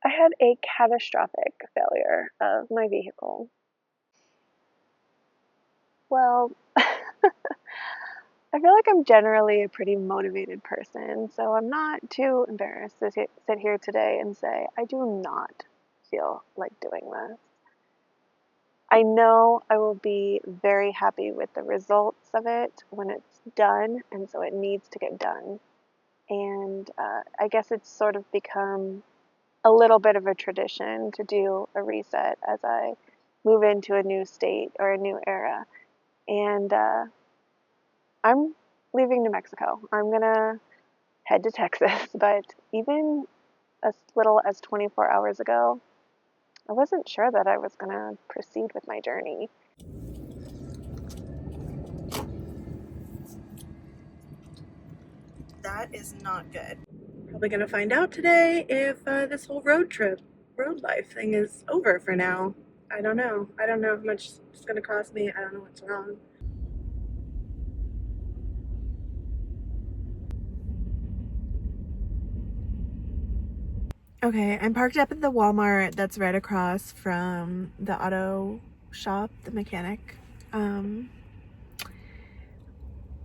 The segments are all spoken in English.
I had a catastrophic failure of my vehicle. Well, I feel like I'm generally a pretty motivated person, so I'm not too embarrassed to sit here today and say I do not feel like doing this. I know I will be very happy with the results of it when it's done, and so it needs to get done. And I guess it's sort of become a little bit of a tradition to do a reset as I move into a new state or a new era. And I'm leaving New Mexico. I'm gonna head to Texas, but even as little as 24 hours ago, I wasn't sure that I was gonna proceed with my journey. That is not good. Probably gonna find out today if this whole road life thing is over for now. I don't know. I don't know how much it's gonna cost me. I don't know what's wrong. Okay, I'm parked up at the Walmart that's right across from the auto shop, the mechanic. Um,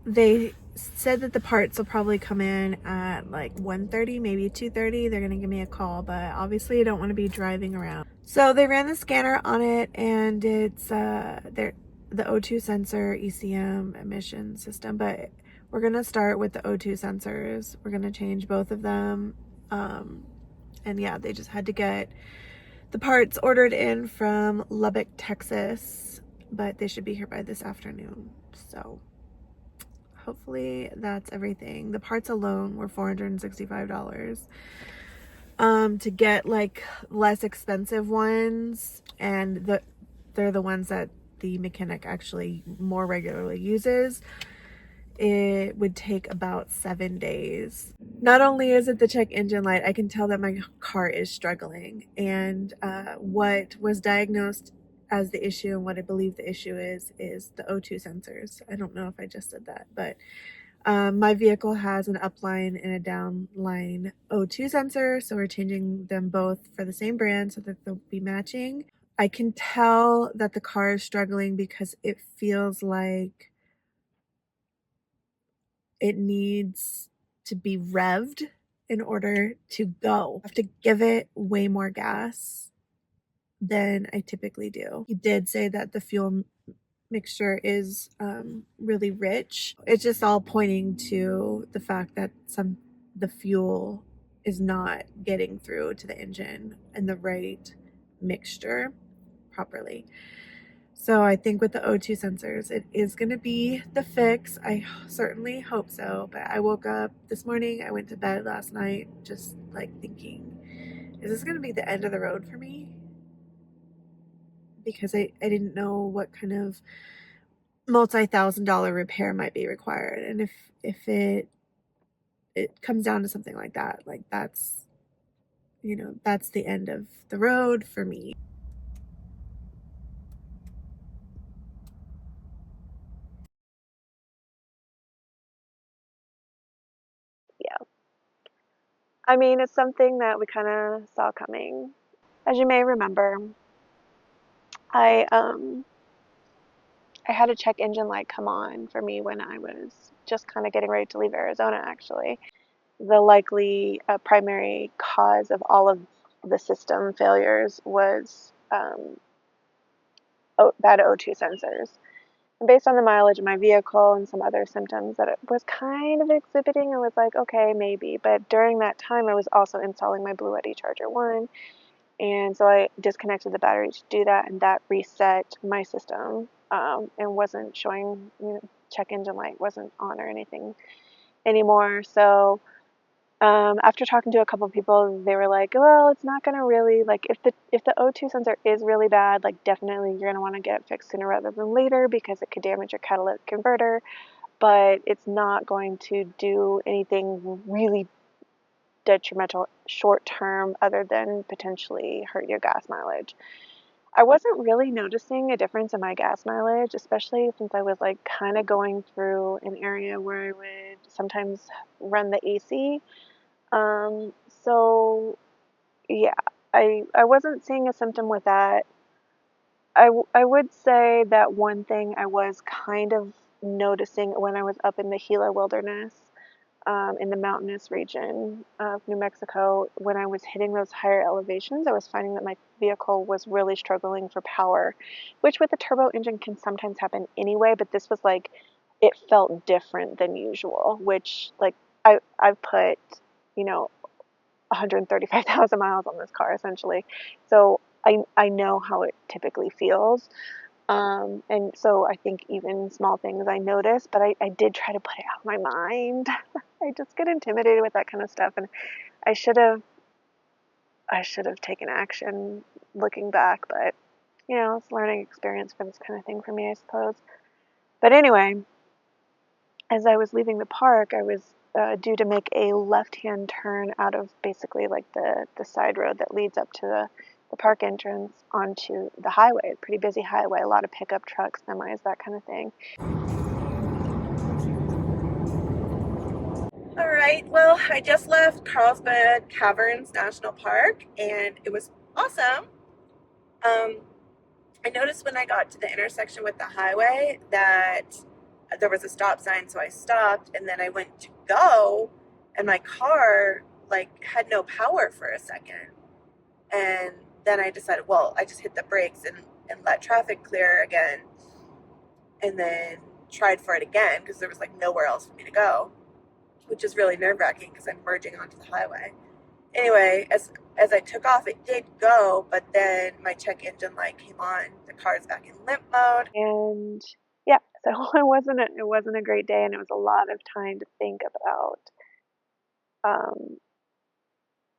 they said that the parts will probably come in at like 1:30, maybe 2:30. They're gonna give me a call, but obviously I don't want to be driving around. So they ran the scanner on it, and it's the O2 sensor ECM emission system, but we're gonna start with the O2 sensors. We're gonna change both of them. And yeah, they just had to get the parts ordered in from Lubbock, Texas, but they should be here by this afternoon. So hopefully that's everything. The parts alone were $465. To get like less expensive ones, and they're the ones that the mechanic actually more regularly uses, it would take about 7 days. Not only is it the check engine light, I can tell that my car is struggling, and what was diagnosed as the issue and what I believe the issue is the O2 sensors. I don't know if I just said that, but my vehicle has an upline and a downline O2 sensor, so we're changing them both for the same brand so that they'll be matching. I can tell that the car is struggling because it feels like it needs to be revved in order to go. I have to give it way more gas than I typically do. He did say that the fuel mixture is really rich. It's just all pointing to the fact that the fuel is not getting through to the engine in the right mixture properly. So I think with the O2 sensors, it is going to be the fix. I certainly hope so. But I woke up this morning, I went to bed last night just like thinking, is this going to be the end of the road for me? Because I didn't know what kind of multi-thousand-dollar repair might be required. And if it comes down to something like that, like that's the end of the road for me. Yeah. I mean, it's something that we kind of saw coming. As you may remember, I um I had a check engine light come on for me when I was just kind of getting ready to leave Arizona, actually. The likely primary cause of all of the system failures was bad O2 sensors. And based on the mileage of my vehicle and some other symptoms that it was kind of exhibiting, I was like, okay, maybe. But during that time, I was also installing my Blue Eddy Charger 1. And so I disconnected the battery to do that, and that reset my system and wasn't showing, check engine light wasn't on or anything anymore. So after talking to a couple of people, they were like, well, it's not gonna really, like, if the O2 sensor is really bad, like, definitely you're gonna want to get it fixed sooner rather than later because it could damage your catalytic converter, but it's not going to do anything really detrimental short term other than potentially hurt your gas mileage. I wasn't really noticing a difference in my gas mileage, especially since I was like kind of going through an area where I would sometimes run the AC. Um, so yeah, I wasn't seeing a symptom with that. I would say that one thing I was kind of noticing when I was up in the Gila wilderness, in the mountainous region of New Mexico, when I was hitting those higher elevations, I was finding that my vehicle was really struggling for power, which with a turbo engine can sometimes happen anyway, but this was like, it felt different than usual, which like I've put, you know, 135,000 miles on this car essentially. So I know how it typically feels. And so I think even small things I notice, but I did try to put it out of my mind. I just get intimidated with that kind of stuff, and I should have I should have taken action looking back, but you know, it's a learning experience for this kind of thing for me, I suppose. But anyway, as I was leaving the park, I was due to make a left-hand turn out of basically like the side road that leads up to the park entrance onto the highway, a pretty busy highway, a lot of pickup trucks, semis, that kind of thing. All right, well, I just left Carlsbad Caverns National Park and it was awesome. I noticed when I got to the intersection with the highway that there was a stop sign, so I stopped and then I went to go and my car like had no power for a second. And then I decided, well, I just hit the brakes and let traffic clear again and then tried for it again because there was like nowhere else for me to go, which is really nerve-wracking because I'm merging onto the highway. Anyway, as I took off, it did go, but then my check engine light came on. The car's back in limp mode. And yeah, so it wasn't a great day, and it was a lot of time to think about um,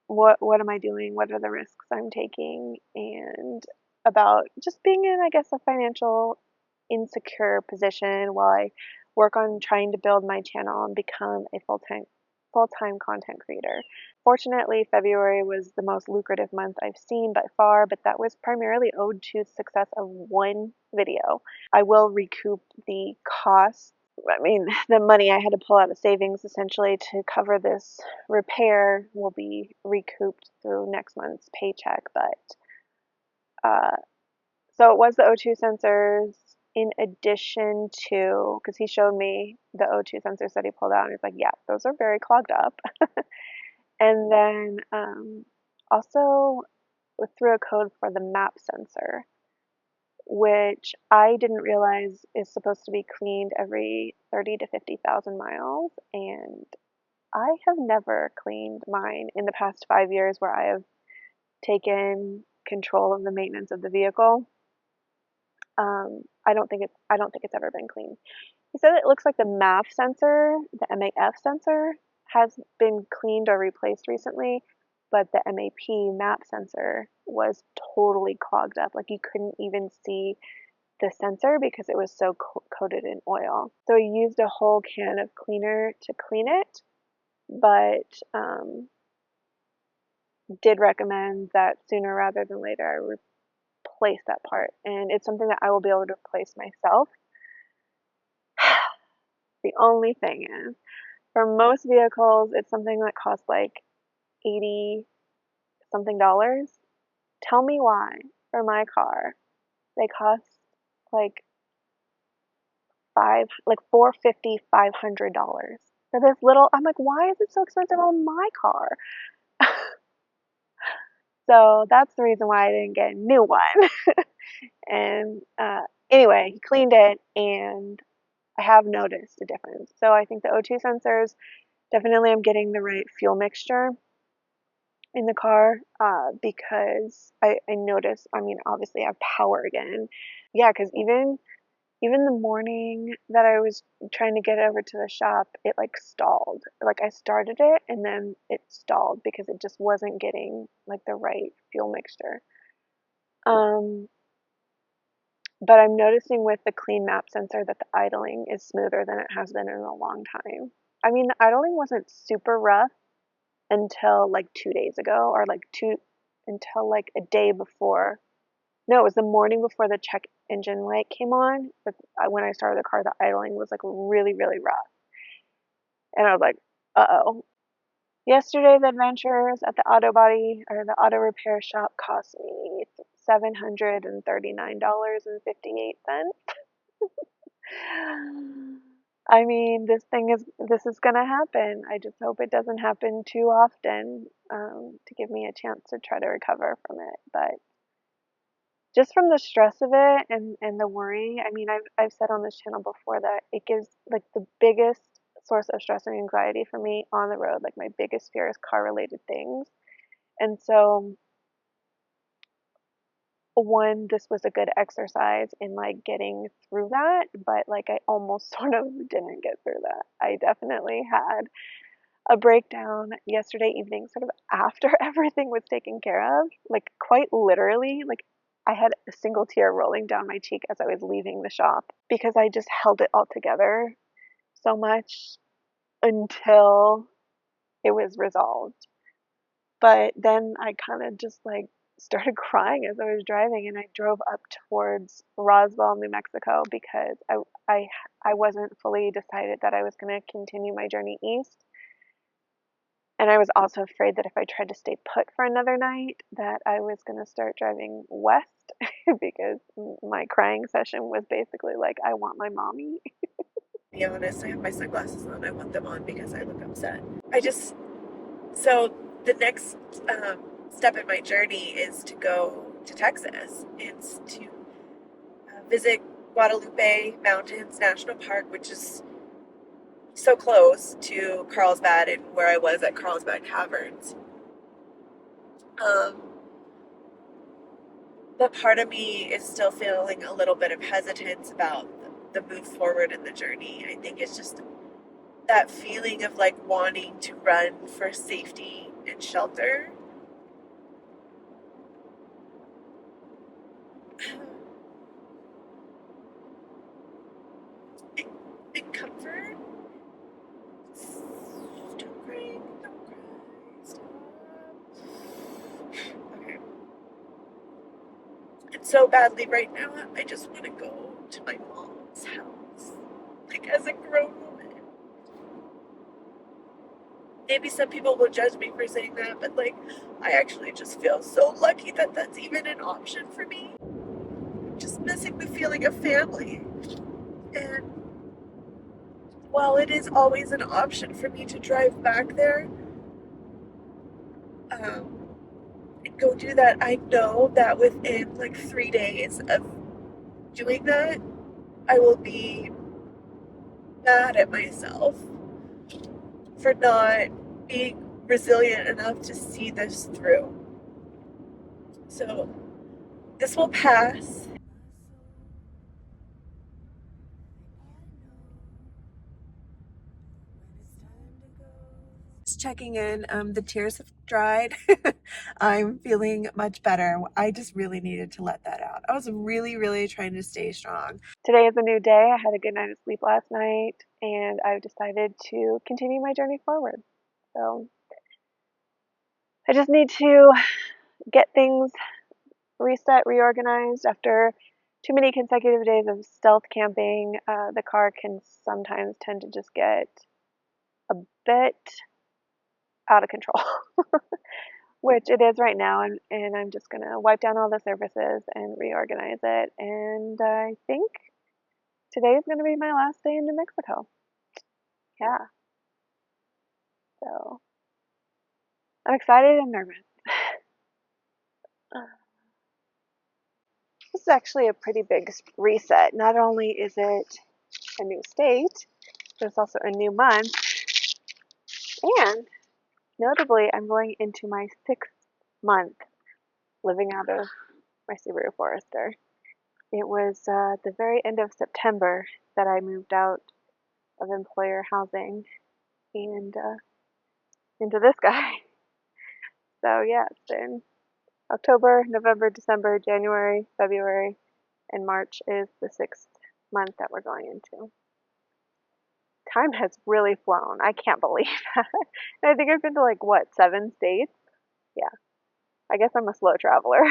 what am I doing, what are the risks I'm taking, and about just being in, I guess, a financial insecure position while I work on trying to build my channel and become a full-time content creator. Fortunately, February was the most lucrative month I've seen by far, but that was primarily owed to the success of one video. I will recoup the costs. I mean, the money I had to pull out of savings essentially to cover this repair will be recouped through next month's paycheck. But so it was the O2 sensors in addition to, because he showed me the O2 sensors that he pulled out, and he's like, yeah, those are very clogged up. And then also threw a code for the map sensor, which I didn't realize is supposed to be cleaned every 30 to 50,000 miles. And I have never cleaned mine in the past 5 years where I have taken control of the maintenance of the vehicle. I don't think it's ever been cleaned. He said it looks like the MAF sensor, the MAF sensor, has been cleaned or replaced recently, but the map sensor was totally clogged up. Like you couldn't even see the sensor because it was so coated in oil. So he used a whole can of cleaner to clean it, but did recommend that sooner rather than later I replace that part. And it's something that I will be able to replace myself. The only thing is, for most vehicles, it's something that costs like 80 something dollars. Tell me why for my car they cost like 450, $500 for this little. I'm like, why is it so expensive on my car? So that's the reason why I didn't get a new one. And anyway, he cleaned it, and I have noticed a difference. So I think the O2 sensors, definitely I'm getting the right fuel mixture in the car, because I noticed, I mean, obviously I have power again. Yeah, because even the morning that I was trying to get over to the shop, it like stalled. Like I started it and then it stalled because it just wasn't getting like the right fuel mixture. Um, but I'm noticing with the clean map sensor that the idling is smoother than it has been in a long time. I mean, the idling wasn't super rough until like 2 days ago, or until like a day before. No, it was the morning before the check engine light came on. But when I started the car, the idling was like really, really rough. And I was like, uh-oh. Yesterday, the adventures at the auto body or the auto repair shop cost me $739.58. I mean, this is gonna happen. I just hope it doesn't happen too often, to give me a chance to try to recover from it. But just from the stress of it and the worry, I mean, I've said on this channel before that it gives like the biggest source of stress and anxiety for me on the road. Like my biggest fear is car related things. And so one, this was a good exercise in like getting through that, but like I almost sort of didn't get through that. I definitely had a breakdown yesterday evening, sort of after everything was taken care of, like quite literally, like I had a single tear rolling down my cheek as I was leaving the shop because I just held it all together so much until it was resolved. But then I kind of just like started crying as I was driving, and I drove up towards Roswell, New Mexico, because I I wasn't fully decided that I was going to continue my journey east. And I was also afraid that if I tried to stay put for another night, that I was going to start driving west because my crying session was basically like, I want my mommy. To be honest, I have my sunglasses on. I want them on because I look upset. So the next step in my journey is to go to Texas. It's to visit Guadalupe Mountains National Park, which is so close to Carlsbad and where I was at Carlsbad Caverns. Um, but part of me is still feeling a little bit of hesitance about the move forward in the journey. I think it's just that feeling of like wanting to run for safety and shelter. And comfort. Stop crying, don't cry, stop. Okay. And so badly right now, I just want to go to my mom's house. Like as a grown woman. Maybe some people will judge me for saying that, but like, I actually just feel so lucky that that's even an option for me. I'm just missing the feeling of family. And while it is always an option for me to drive back there, and go do that, I know that within like 3 days of doing that, I will be mad at myself for not being resilient enough to see this through. So this will pass. Just checking in. The tears have dried. I'm feeling much better. I just really needed to let that out. I was really, really trying to stay strong. Today is a new day. I had a good night of sleep last night, and I've decided to continue my journey forward. So I just need to get things reset, reorganized after too many consecutive days of stealth camping. The car can sometimes tend to just get a bit out of control, which it is right now. And I'm just going to wipe down all the surfaces and reorganize it. And I think today is going to be my last day in New Mexico. Yeah. So I'm excited and nervous. This is actually a pretty big reset. Not only is it a new state, but it's also a new month. And notably, I'm going into my 6th month living out of my Subaru Forester. It was the very end of September that I moved out of employer housing and into this guy. So yeah, it's been October, November, December, January, February, and March is the 6th month that we're going into. Time has really flown. I can't believe that. And I think I've been to like, what, 7 states? Yeah, I guess I'm a slow traveler.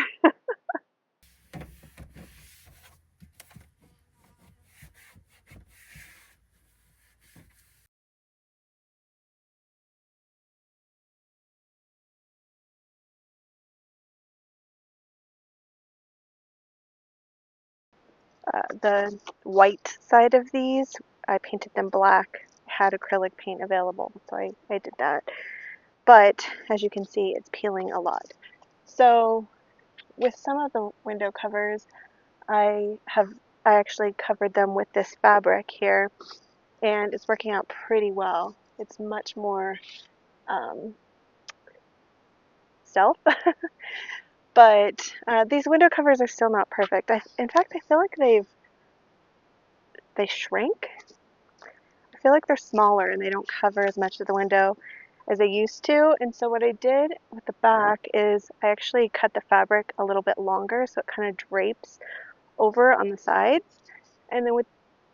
The white side of these, I painted them black. I had acrylic paint available, so I did that. But as you can see, it's peeling a lot. So with some of the window covers, I actually covered them with this fabric here, and it's working out pretty well. It's much more stealth. But these window covers are still not perfect. In fact, I feel like they shrink. I feel like they're smaller and they don't cover as much of the window as they used to. And so what I did with the back is I actually cut the fabric a little bit longer so it kind of drapes over on the sides. And then with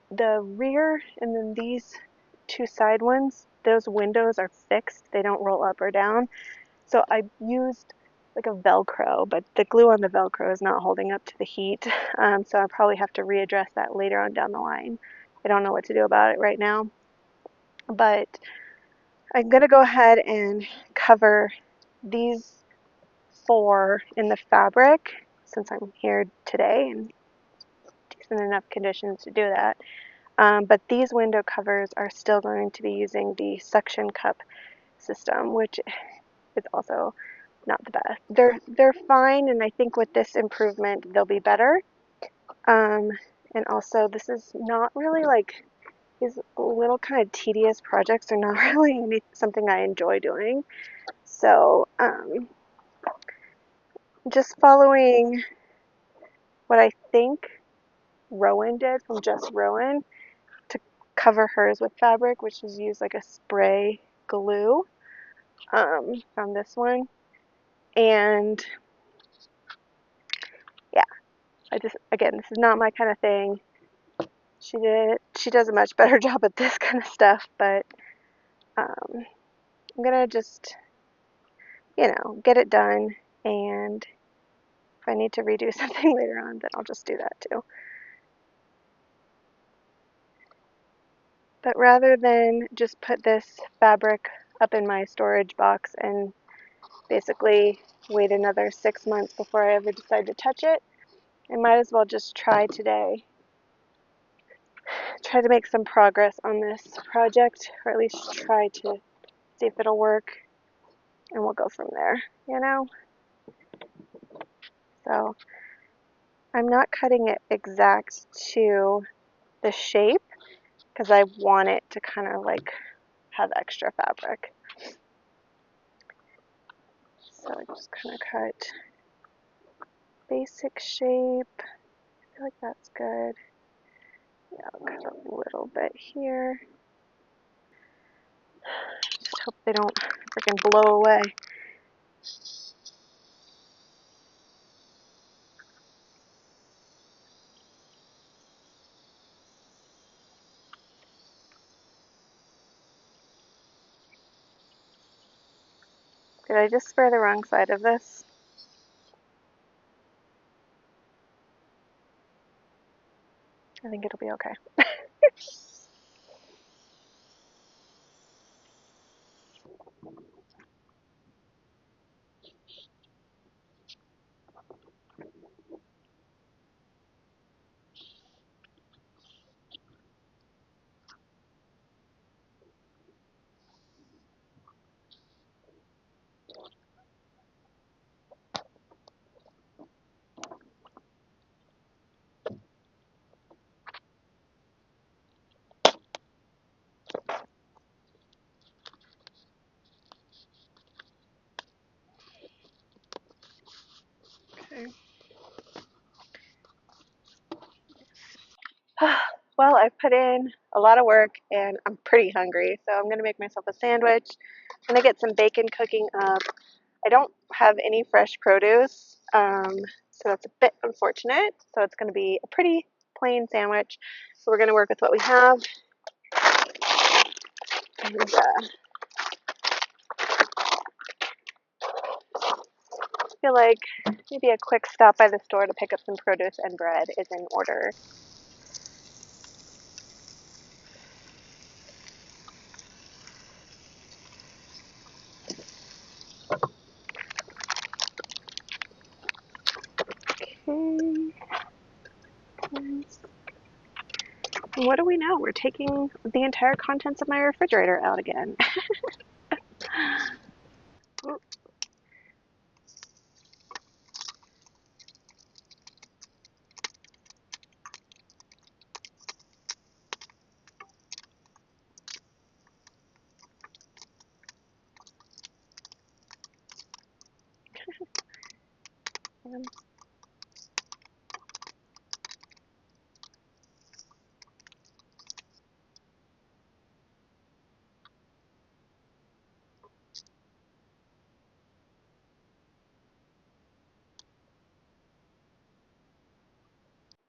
the rear and then these two side ones, those windows are fixed. They don't roll up or down. So I used like a Velcro, but the glue on the Velcro is not holding up to the heat. So I'll probably have to readdress that later on down the line. I don't know what to do about it right now. But I'm going to go ahead and cover these 4 in the fabric since I'm here today and decent enough conditions to do that. But these window covers are still going to be using the suction cup system, which is also not the best. They're fine, and I think with this improvement they'll be better. And also this is not really like these little kind of tedious projects are not really something I enjoy doing. So just following what I think Rowan did from Just Rowan to cover hers with fabric, which is use like a spray glue from this one. And yeah, again, this is not my kind of thing. She does a much better job at this kind of stuff, but I'm gonna just, get it done, and if I need to redo something later on, then I'll just do that too. But rather than just put this fabric up in my storage box and basically wait another 6 months before I ever decide to touch it, I might as well just try today. Try to make some progress on this project, or at least try to see if it'll work, and we'll go from there. So I'm not cutting it exact to the shape because I want it to kind of like have extra fabric. So I just kind of cut basic shape. I feel like that's good. Yeah, I'll cut a little bit here. Just hope they don't freaking blow away. Did I just spray the wrong side of this? I think it'll be okay. Okay. Well, I've put in a lot of work and I'm pretty hungry, so I'm gonna make myself a sandwich. I'm gonna get some bacon cooking up. I don't have any fresh produce, so that's a bit unfortunate. So it's gonna be a pretty plain sandwich. So we're gonna work with what we have. And I feel like maybe a quick stop by the store to pick up some produce and bread is in order. Okay. And what do we know? We're taking the entire contents of my refrigerator out again.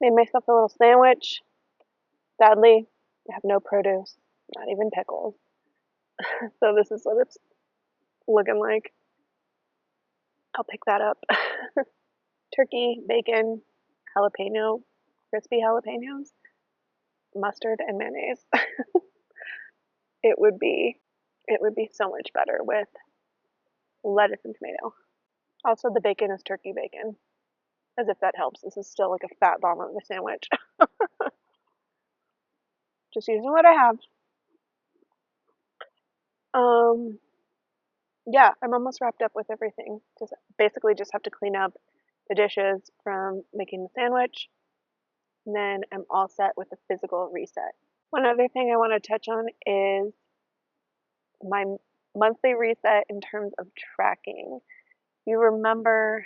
Made myself a little sandwich. Sadly, I have no produce, not even pickles. So this is what it's looking like. I'll pick that up. Turkey, bacon, jalapeno, crispy jalapenos, mustard, and mayonnaise. It would be so much better with lettuce and tomato. Also, the bacon is turkey bacon, as if that helps. This is still like a fat bomb of a sandwich. Just using what I have. Yeah, I'm almost wrapped up with everything. Just basically just have to clean up the dishes from making the sandwich, and then I'm all set with the physical reset. One other thing I want to touch on is my monthly reset in terms of tracking. You remember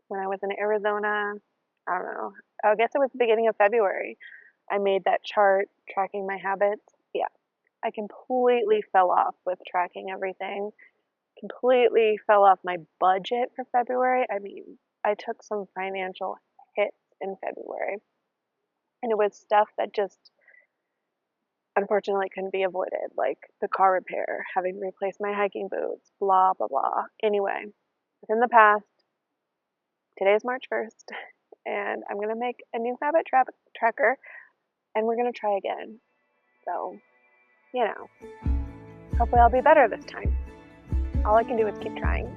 when I was in Arizona, I don't know, I guess it was the beginning of February, I made that chart tracking my habits. Yeah, I completely fell off with tracking everything. Completely fell off my budget for February. I mean, I took some financial hits in February, and it was stuff that just unfortunately couldn't be avoided, like the car repair, having to replace my hiking boots, blah, blah, blah. Anyway, within the past, today's March 1st, and I'm going to make a new habit tracker, and we're going to try again. So, you know, hopefully I'll be better this time. All I can do is keep trying.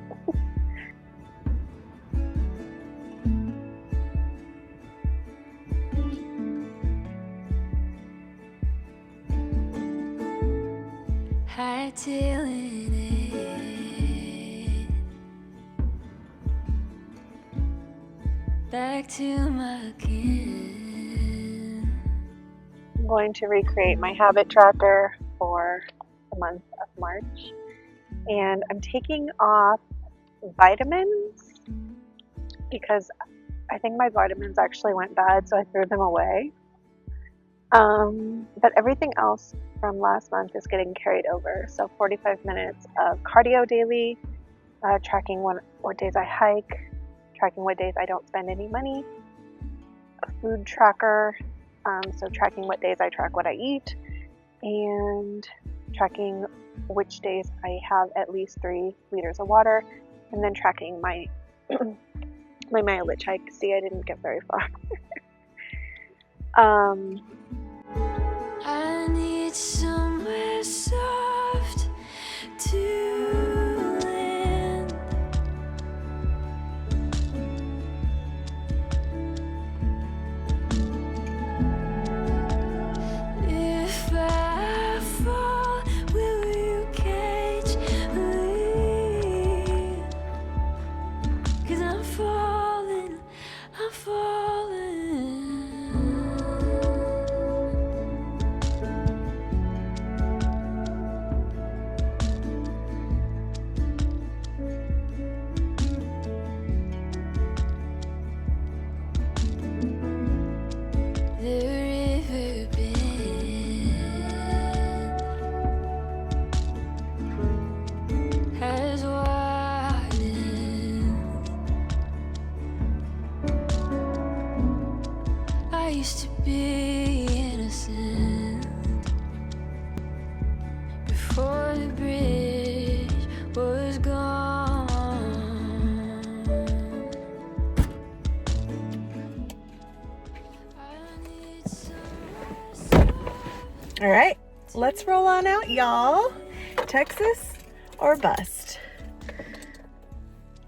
Hightailing it back to my kin. I'm going to recreate my habit tracker for the month of March, and I'm taking off vitamins because I think my vitamins actually went bad, so I threw them away. But everything else from last month is getting carried over. So 45 minutes of cardio daily, tracking what days I hike, tracking what days I don't spend any money, a food tracker, so tracking what days I track what I eat, and tracking which days I have at least 3 liters of water, and then tracking my my mileage hike. See, I didn't get very far. I need somewhere soft to land. If I fall, will you catch me? 'Cause I'm falling, I'm falling. Used to be innocent before the bridge was gone. All right, let's roll on out, y'all. Texas or bust.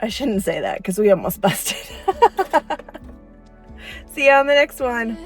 I shouldn't say that because we almost busted. See you on the next one.